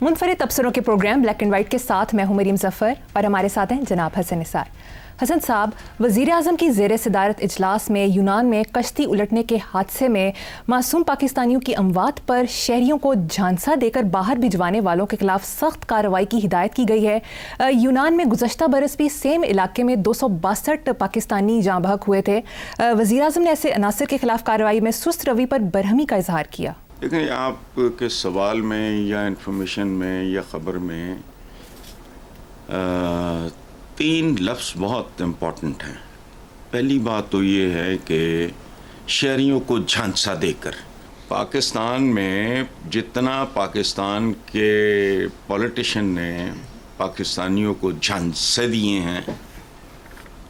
मुनफरिद तबसरों के programme black and white के साथ मैं हूं मरीम जफ़र और हमारे साथ हैं जनाब हसन निसार। हसन साहब, वज़ीर आज़म की ज़ेर सदारत इजलास में यूनान में कश्ती उलटने के हादसे में मासूम पाकिस्तानियों की अमवात पर शहरियों को झांसा देकर बाहर भिजवाने वालों के खिलाफ सख्त कार्रवाई की हिदायत की गई है। यूनान में गुज़श्ता बरस भी सेम इलाके में 262 पाकिस्तानी जाँ बहक हुए थे। वज़ीर आज़म ने ऐसे अनासर के खिलाफ कार्रवाई में सुस्त रवि पर बरहमी का इजहार किया। देखें, आपके सवाल में या इन्फॉर्मेशन में या ख़बर में तीन लफ्ज़ बहुत इम्पॉर्टेंट हैं। पहली बात तो ये है कि शहरियों को झांसा देकर, पाकिस्तान में जितना पाकिस्तान के पॉलिटिशियन ने पाकिस्तानियों को झांसे दिए हैं,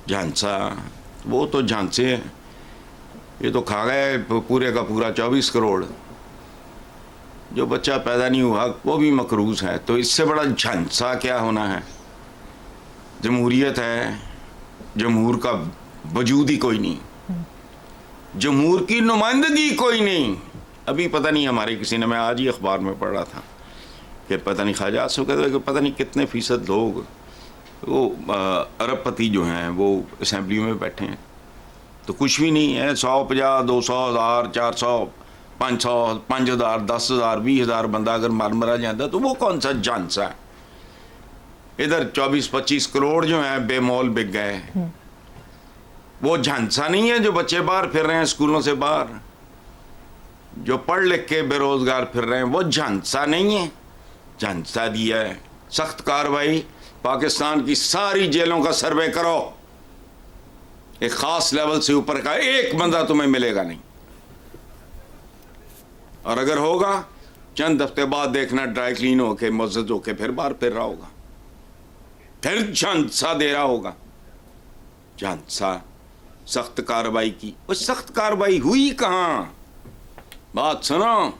झांसा वो तो झांसे हैं, ये तो खा गए पूरे का पूरा 24 करोड़। जो बच्चा पैदा नहीं हुआ वो भी मकरूज़ है, तो इससे बड़ा झांसा क्या होना है। जमहूरियत है, जमहूर का वजूद ही कोई नहीं, जमहूर की नुमाइंदगी कोई नहीं। अभी पता नहीं हमारे किसी ने, मैं आज ही अखबार में पढ़ रहा था कि पता नहीं ख्वाजा आसिफ कहते कि पता नहीं कितने फ़ीसद लोग वो अरबपति जो हैं वो असम्बली में बैठे हैं, तो कुछ भी नहीं है। 150, 200, 1000, 400, 500, 5000, 10,000, 20,000 बंदा अगर मरा जाता तो वो कौन सा झांसा है। इधर 24-25 करोड़ जो हैं बेमोल बिक गए, वो झांसा नहीं है। जो बच्चे बाहर फिर रहे हैं स्कूलों से बाहर, जो पढ़ लिख के बेरोजगार फिर रहे हैं, वो झांसा नहीं है। झांसा दिया है सख्त कार्रवाई। पाकिस्तान की सारी जेलों का सर्वे करो, एक ख़ास लेवल से ऊपर का एक बंदा तुम्हें मिलेगा नहीं, और अगर होगा चंद हफ्ते बाद देखना ड्राई क्लीन होके मुअज़्ज़ज़ होके फिर बाहर फिर रहा होगा, फिर झांसा दे रहा होगा। झांसा सख्त कार्रवाई की, वो सख्त कार्रवाई हुई कहाँ? बात सुनो,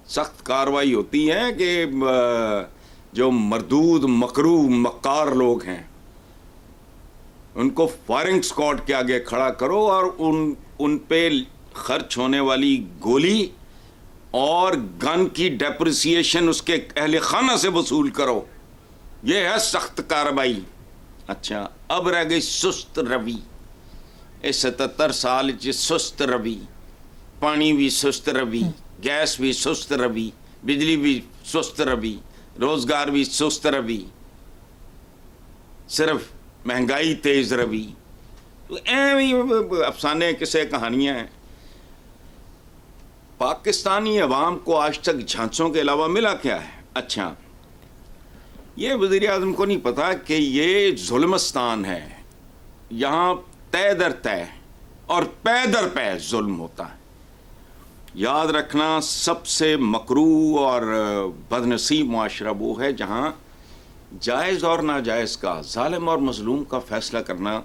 सख्त कार्रवाई होती है कि जो मरदूद मकरू मक्कार लोग हैं उनको फायरिंग स्क्वाड के आगे खड़ा करो और उन पे खर्च होने वाली गोली और गन की डेप्रिसिएशन उसके अहले खाना से वसूल करो। ये है सख्त कार्रवाई। अच्छा, अब रह गई सुस्त रवि। इस 77 साल च सुस्त रवि, पानी भी सुस्त रवि, गैस भी सुस्त रवि, बिजली भी सुस्त रवि, रोजगार भी सुस्त रवि, सिर्फ महंगाई तेज रवि। तो एवं अफसाने किसे कहानियां हैं। पाकिस्तानी अवाम को आज तक झांसों के अलावा मिला क्या है? अच्छा, ये वज़ीर आज़म को नहीं पता कि ये जुल्मस्तान है, यहाँ तय दर तय और पै दर पै जुल्म होता है। याद रखना, सबसे मकरू और बदनसीब मुआशरा वो है जहाँ जायज़ और नाजायज़ का, जालिम और मज़लूम का फैसला करना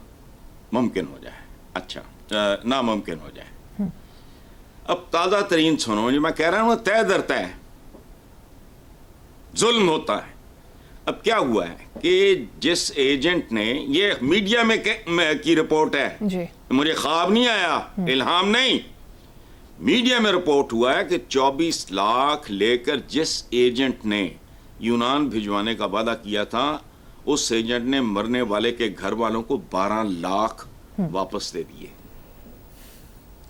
मुमकिन हो जाए। अच्छा, नामुमकिन हो जाए। अब ताज़ा तरीन सुनो, जो मैं कह रहा हूँ तय दर तय जुल्म होता है। अब क्या हुआ है कि जिस एजेंट ने, ये मीडिया में की रिपोर्ट है जी, मुझे ख्वाब नहीं आया, इल्हाम नहीं, मीडिया में रिपोर्ट हुआ है कि 24 लाख लेकर जिस एजेंट ने यूनान भिजवाने का वादा किया था, उस एजेंट ने मरने वाले के घर वालों को 12 लाख वापस दे दिए,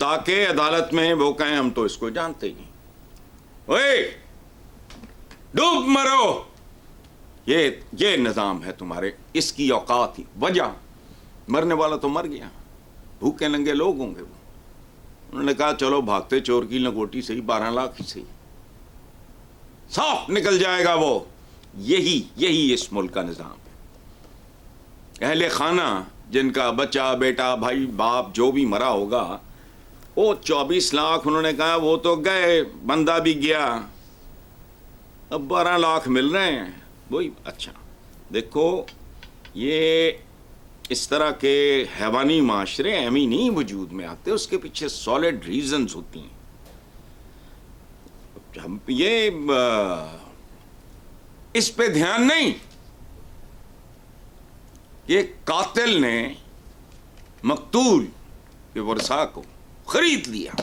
ताकि अदालत में वो कहें हम तो इसको जानते ही नहीं, ओए डूब मरो। ये निज़ाम है तुम्हारे, इसकी औकात ही वजह। मरने वाला तो मर गया, भूखे नंगे लोग होंगे वो। उन्होंने कहा चलो भागते चोर की लंगोटी से ही 12 लाख ही सही, साफ निकल जाएगा वो। यही इस मुल्क का निज़ाम है। अहले खाना जिनका बच्चा बेटा भाई बाप जो भी मरा होगा, वो 24 लाख उन्होंने कहा वो तो गए, बंदा भी गया, अब 12 लाख मिल रहे हैं वही। अच्छा देखो, ये इस तरह के हैवानी माशरे एमी नहीं वजूद में आते, उसके पीछे सॉलिड रीजंस होती हैं। हम ये इस पे ध्यान नहीं, ये कातिल ने मकतूल के वरसा को खरीद लिया।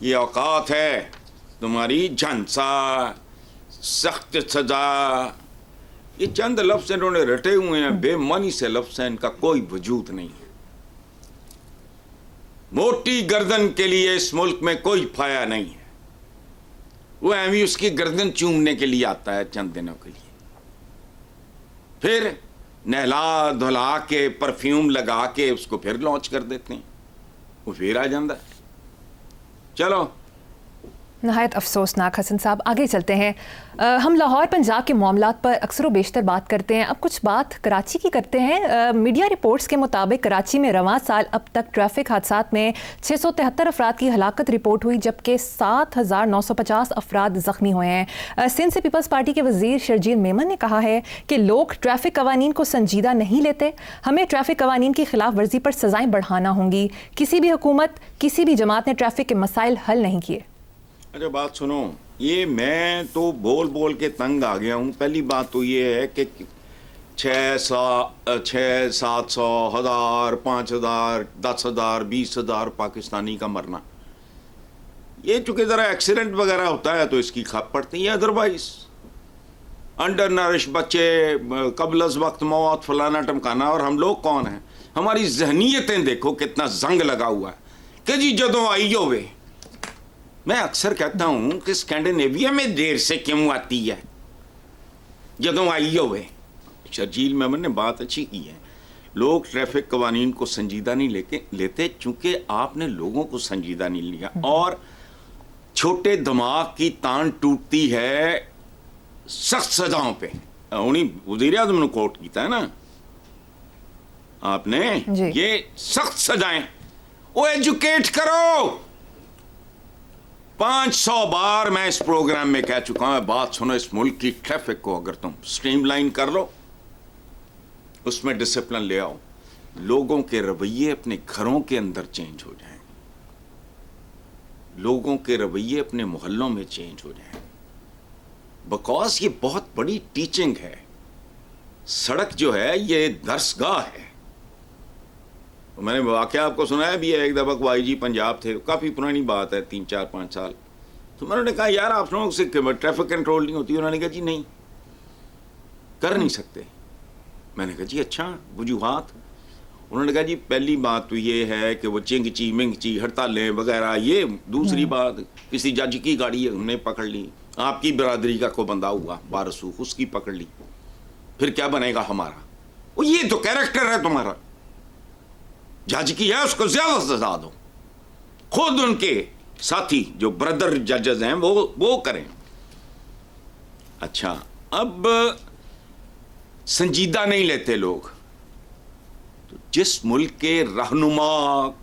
ये औकात है तुम्हारी झांसा सख्त सजा, ये चंद लफ्ज इन्होंने रटे हुए हैं, बेमानी से लफ्ज हैं, इनका कोई वजूद नहीं है। मोटी गर्दन के लिए इस मुल्क में कोई फाया नहीं है, वो एवी उसकी गर्दन चूमने के लिए आता है चंद दिनों के लिए, फिर नहला धुला के परफ्यूम लगा के उसको फिर लॉन्च कर देते हैं, वो फिर आ जाता है। चलो, नहायत अफसोसनाक। हसन साहब, आगे चलते हैं। हम लाहौर पंजाब के मामलात पर अक्सर व बेशतर बात करते हैं, अब कुछ बात कराची की करते हैं। मीडिया रिपोर्ट्स के मुताबिक कराची में रवां साल अब तक ट्रैफिक हादसात में 673 अफराद की हलाकत रिपोर्ट हुई, जबकि 7,950 अफराद ज़ख्मी हुए हैं। सिंध से पीपल्स पार्टी के वज़ीर शर्जील मेमन ने कहा है कि लोग ट्रैफिक कवानीन को संजीदा नहीं लेते, हमें ट्रैफिक कवानीन की खिलाफ वर्जी पर सज़ाएँ बढ़ाना होंगी। किसी भी हुकूमत, किसी भी जमात ने ट्रैफिक के मसाइल हल नहीं किए। अरे बात सुनो, ये मैं तो बोल बोल के तंग आ गया हूँ। पहली बात तो ये है कि 600, 700, 1000, 5000, 10,000, 20,000 पाकिस्तानी का मरना, ये चूंकि ज़रा एक्सीडेंट वगैरह होता है तो इसकी खप पड़ती है, अदरवाइज अंडर नरिश बच्चे, कबलस वक्त मौत, फलाना टमकाना। और हम लोग कौन हैं? हमारी जहनीतें देखो कितना जंग लगा हुआ है कि जी जदों आई होवे। मैं अक्सर कहता हूं कि स्कैंडिनेविया में देर से क्यों आती है, जदों आई होवे। शर्जील मेमन ने बात अच्छी की है, लोग ट्रैफिक कवानीन को संजीदा नहीं लेते चूंकि आपने लोगों को संजीदा नहीं लिया, और छोटे दिमाग की तान टूटती है सख्त सजाओं पे। उन्हीं वज़ीर आज़म ने कोट किया है ना आपने, ये सख्त सजाएं, वो एजुकेट करो। 500 बार मैं इस प्रोग्राम में कह चुका हूं, बात सुनो, इस मुल्क की ट्रैफिक को अगर तुम स्ट्रीमलाइन कर लो, उसमें डिसिप्लिन ले आओ, लोगों के रवैये अपने घरों के अंदर चेंज हो जाएं, लोगों के रवैये अपने मोहल्लों में चेंज हो जाएं, बिकॉज ये बहुत बड़ी टीचिंग है। सड़क जो है ये दरसगाह है। मैंने वाकया आपको सुनाया भी है, एक दफा YG पंजाब थे, काफ़ी पुरानी बात है, 3, 4, 5 साल। तो मैंने कहा यार आप लोगों से ट्रैफिक कंट्रोल नहीं होती? उन्होंने कहा जी नहीं, कर नहीं सकते। मैंने कहा जी अच्छा, वजूहात? उन्होंने कहा जी पहली बात तो ये है कि वो चिंगची मिंगची हड़तालें वगैरह, ये दूसरी बात किसी जज की गाड़ी हमने पकड़ ली, आपकी बरादरी का कोई बंदा हुआ बारसूख, उसकी पकड़ ली, फिर क्या बनेगा हमारा? वो ये तो कैरेक्टर है तुम्हारा, जज की है उसको ज्यादा सजा दो, खुद उनके साथी जो ब्रदर जजेस हैं वो करें। अच्छा, अब संजीदा नहीं लेते लोग, तो जिस मुल्क के रहनुमा,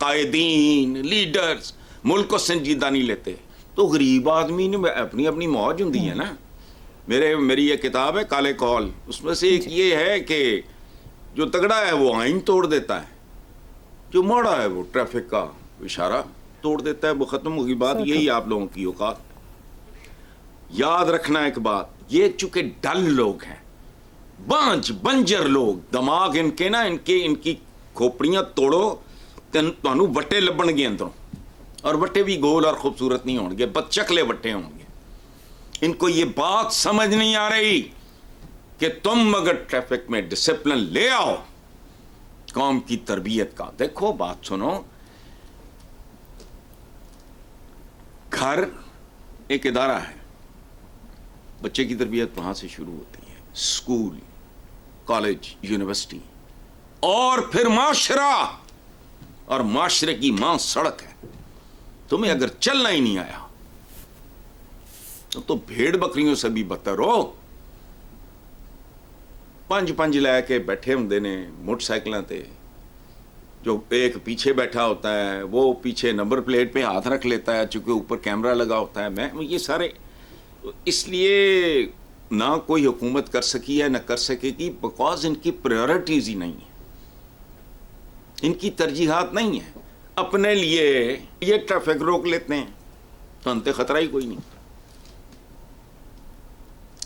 कायदीन, लीडर्स मुल्क को संजीदा नहीं लेते, तो गरीब आदमी ने अपनी अपनी मौज होती है ना। मेरी ये किताब है काले कौल, उसमें से एक ये है कि जो तगड़ा है वो आइन तोड़ देता है, जो मोड़ा है वो ट्रैफिक का इशारा तोड़ देता है। वो खत्म होगी बात। यही आप लोगों की औकात। याद रखना एक बात, ये चूंकि डल लोग हैं, बंजर लोग, दिमाग इनके ना, इनकी खोपड़ियां तोड़ो तो वट्टे लबणगे अंदरों, और वट्टे भी गोल और खूबसूरत नहीं होंगे, बदशकले वट्टे होंगे। इनको ये बात समझ नहीं आ रही कि तुम अगर ट्रैफिक में डिसिप्लिन ले आओ कौम की तरबियत का। देखो बात सुनो, घर एक इदारा है, बच्चे की तरबियत वहां से शुरू होती है, स्कूल, कॉलेज, यूनिवर्सिटी, और फिर माशरा, और माशरे की मां सड़क है। तुम्हें अगर चलना ही नहीं आया तो भेड़ बकरियों से भी बदतर हो। 5 लैके बैठे होंगे ने मोटरसाइकिलों ते, जो एक पीछे बैठा होता है वो पीछे नंबर प्लेट पे हाथ रख लेता है चूंकि ऊपर कैमरा लगा होता है। मैं ये सारे इसलिए ना कोई हुकूमत कर सकी है ना कर सकेगी, बिकॉज इनकी प्रायोरिटीज ही नहीं है, इनकी तरजीहात नहीं है। अपने लिए ये ट्रैफिक रोक लेते हैं तो अंत खतरा ही कोई नहीं।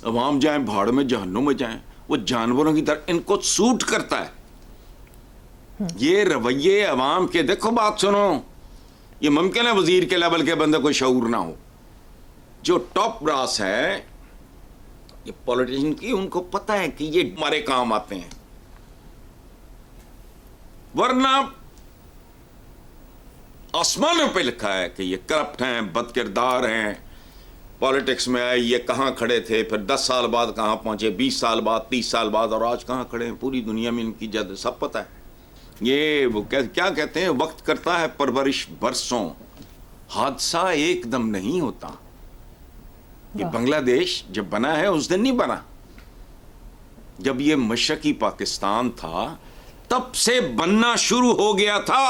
अवाम जाए भाड़ में, जहन्नुम में जाए, वो जानवरों की तरह इनको सूट करता है ये रवैये अवाम के। देखो बात सुनो, ये मुमकिन है वजीर के लेवल के बंदे को शऊर ना हो, जो टॉप ब्रास है یہ پولیٹیشین کی ان کو پتہ ہے کہ یہ ہمارے کام آتے ہیں، ورنہ آسمانوں پہ لکھا ہے کہ یہ کرپٹ ہیں، بد کردار ہیں، پالیٹکس میں آئے یہ کہاں کھڑے تھے، پھر 10 سال بعد کہاں پہنچے، 20 سال بعد، 30 سال بعد، اور آج کہاں کھڑے ہیں، پوری دنیا میں ان کی جد سب پتہ ہے۔ یہ وہ کیا کہتے ہیں، وقت کرتا ہے پرورش برسوں، حادثہ ایک دم نہیں ہوتا۔ یہ بنگلہ دیش جب بنا ہے اس دن نہیں بنا، جب یہ مشرقی پاکستان تھا تب سے بننا شروع ہو گیا تھا۔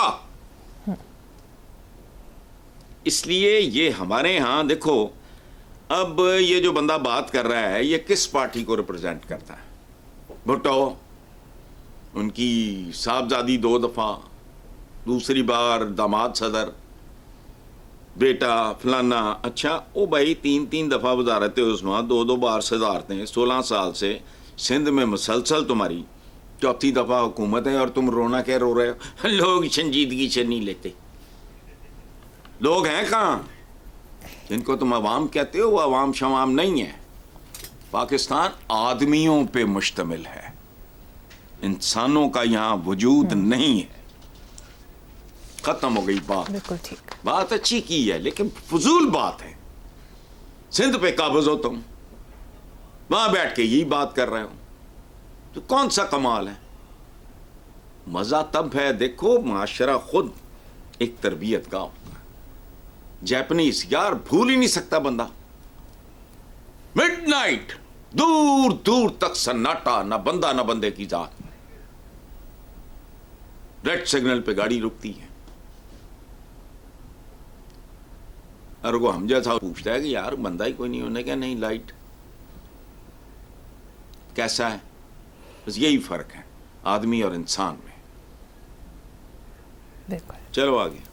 اس لیے یہ ہمارے ہاں دیکھو، اب یہ جو بندہ بات کر رہا ہے یہ کس پارٹی کو ریپرزینٹ کرتا ہے؟ بھٹو، ان کی صاحبزادی 2 دفعہ، دوسری بار داماد صدر، بیٹا فلانا، اچھا او بھائی 3 دفعہ وزارت عظمیٰ، 2 بار صدارتیں، 16 سال سے سندھ میں مسلسل تمہاری 4تھی دفعہ حکومت ہے، اور تم رونا کیا رو رہے ہو؟ لوگ سنجیدگی سے نہیں لیتے۔ لوگ ہیں کہاں جن کو تم عوام کہتے ہو؟ وہ عوام شوام نہیں ہے۔ پاکستان آدمیوں پہ مشتمل ہے، انسانوں کا یہاں وجود نہیں ہے۔ ختم ہو گئی بات۔ بالکل ٹھیک۔ بات اچھی کی ہے لیکن فضول بات ہے۔ سندھ پہ قابض ہو تم، وہاں بیٹھ کے یہی بات کر رہے ہو، تو کون سا کمال ہے؟ مزہ تب ہے، دیکھو معاشرہ خود ایک تربیت کا ہوتا ہے۔ جیپنیز یار بھول ہی نہیں سکتا بندہ، مڈ نائٹ دور دور تک سناٹا، نہ بندہ نہ بندے کی ذات، ریڈ سگنل پہ گاڑی رکتی ہے، اور وہ ہم جیسا پوچھتا ہے کہ یار بندہ ہی کوئی نہیں ہونے کا، نہیں لائٹ کیسا ہے؟ بس یہی فرق ہے آدمی اور انسان میں۔ بالکل۔ چلو آگے۔